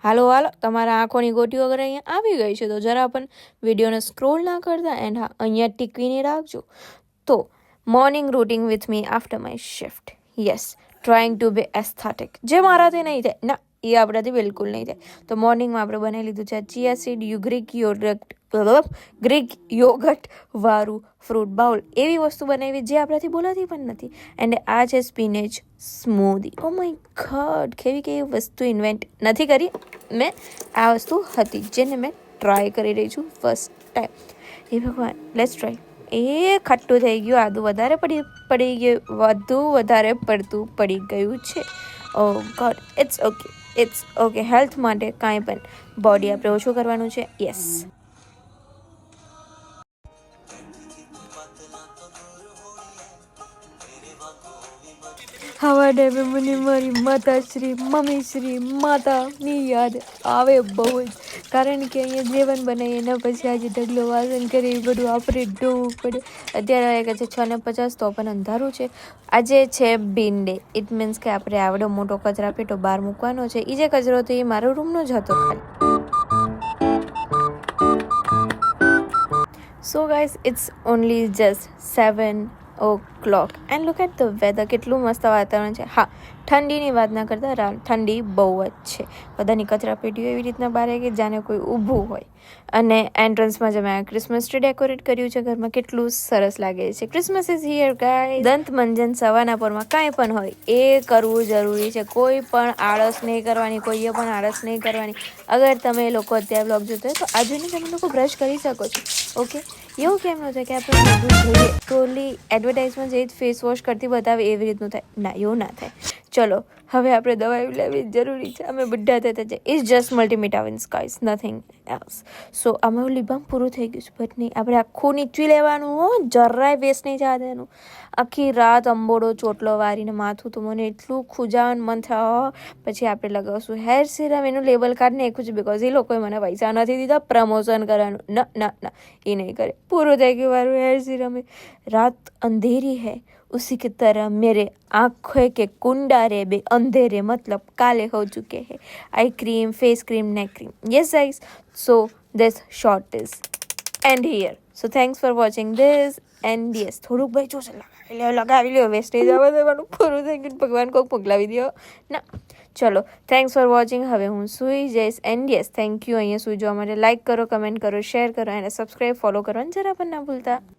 હાલો હાલો, તમારા આંખોની ગોટી વગર અહીંયા આવી ગઈ છે, તો જરા પણ વિડીયોને સ્ક્રોલ ના કરતા એન્ડ હા અહીંયા ટીકવીને રાખજો. તો morning routine with me after my shift. Yes, trying to be aesthetic, જે મારાથી નહીં થાય ના, એ આપણાથી બિલકુલ નહીં થાય. તો મોર્નિંગમાં આપણે બનાવી લીધું છે ચિયા સીડ ગ્રીક યોગટ વાળું ફ્રૂટ બાઉલ. એવી વસ્તુ બનાવી જે આપણાથી બોલાતી પણ નથી. એન્ડ આ છે સ્પિનેચ સ્મૂધી. ઓ માય ગોડ, કેવી વસ્તુ ઇન્વેન્ટ નથી કરી મેં. આ વસ્તુ હતી જેને મેં ટ્રાય કરી રહી છું ફર્સ્ટ ટાઈમ. એ ભગવાન, લેટ્સ ટ્રાય. એ ખટ્ટું થઈ ગયું, આદું વધારે પડી ગયું, વધારે પડતું પડી ગયું છે. ઓ ગોડ, ઇટ્સ ઓકે. હેલ્થ માટે કાંઈ પણ બોડી આપણે ઓછું કરવાનું છે. યસ. હવા ટાઈમે મને મારી માતાશ્રી, મમ્મીશ્રી, માતાની યાદ આવે બહુ જ. કારણ કે અહીંયા જેવન બનાવીએ ને પછી આજે ઢગલો વાસણ કરી બધું આપણે ધોવું પડે. અત્યારે વાગ્યા છે 6:50, તો પણ અંધારું છે. આજે છે બિન ડે. ઇટ મીન્સ કે આપણે આવડો મોટો કચરા પેટો બહાર મૂકવાનો છે. એ જે કચરો હતો એ મારો રૂમનો જ હતો ખાલી. So guys, it's only just 7 o'clock and look at the weather. કેટલું મસ્ત વાતાવરણ છે. હા, ઠંડીની વાત ના કરતા ઠંડી બહુ જ છે. બધાની કચરા પેટીઓ એવી રીતના બહાર કે જાણે કોઈ ઊભું હોય. અને એન્ટ્રન્સમાં જે મેં ક્રિસમસ ટ્રી ડેકોરેટ કર્યું છે ઘરમાં, કેટલું સરસ લાગે છે. Christmas is here guys. દંત મંજન સવારના પરમાં કાંઈ પણ હોય એ કરવું જરૂરી છે. કોઈ પણ આળસ નહીં કરવાની, કોઈએ પણ આળસ નહીં કરવાની. અગર તમે લોકો અત્યારે બ્લોગ જોતા હોય તો આજે તમે લોકો બ્રશ કરી શકો છો. ઓકે, એવું કેમ ન થાય કે આપણે બધું જોઈએ તો ઓલી એડવર્ટાઇઝમાં જે ફેસ વોશ કરતી બતાવે એવી રીતનું થાય? ના, એવું ના થાય. ચલો, હવે આપણે દવાઈ લેવી જરૂરી છે. અમે બધા થતા છે. It's just multivitamins guys, nothing else. So આમાં લિબામ પૂરું થઈ ગયું છે, બટ નહીં, આપણે આખું નીચવી લેવાનું હો, જરાય વેસ્ટ નહીં જવા દેવાનું. આખી રાત અંબોડો ચોટલો વારીને માથું તો મને એટલું ખુજાવાનું મન થાય. પછી આપણે લગાવશું હેર સિરમ. એનું લેબલ કાર્ડ નાખ્યું છે બિકોઝ એ લોકોએ મને પૈસા નથી દીધા પ્રમોશન કરવાનું. ના, એ નહીં કરે. પૂરું થઈ ગયું મારું હેર સિરમ. रात अंधेरी है उसी की तरह मेरे आँखें के कुंडारे भी अंधेरे, मतलब काले हो चुके हैं. Eye cream, face cream, neck cream. Yes guys, so this short is end here. So thanks for watching this and yes, થોડુંક ભાઈ જોશે લગાવી લ્યો, વેસ્ટેજ આવવા દેવાનું. પૂરું થઈ ગયું, ભગવાન કોક મોકલાવી દો ના. ચલો, થેન્ક્સ ફોર વોચિંગ. હવે હું સૂઈ જઈશ એન્ડ યસ, થેન્ક યુ અહીંયા સૂઈ જવા માટે. લાઇક કરો, કમેન્ટ કરો, શેર કરો અને સબસ્ક્રાઈબ, ફોલો કરવાનું જરા પણ ના ભૂલતા.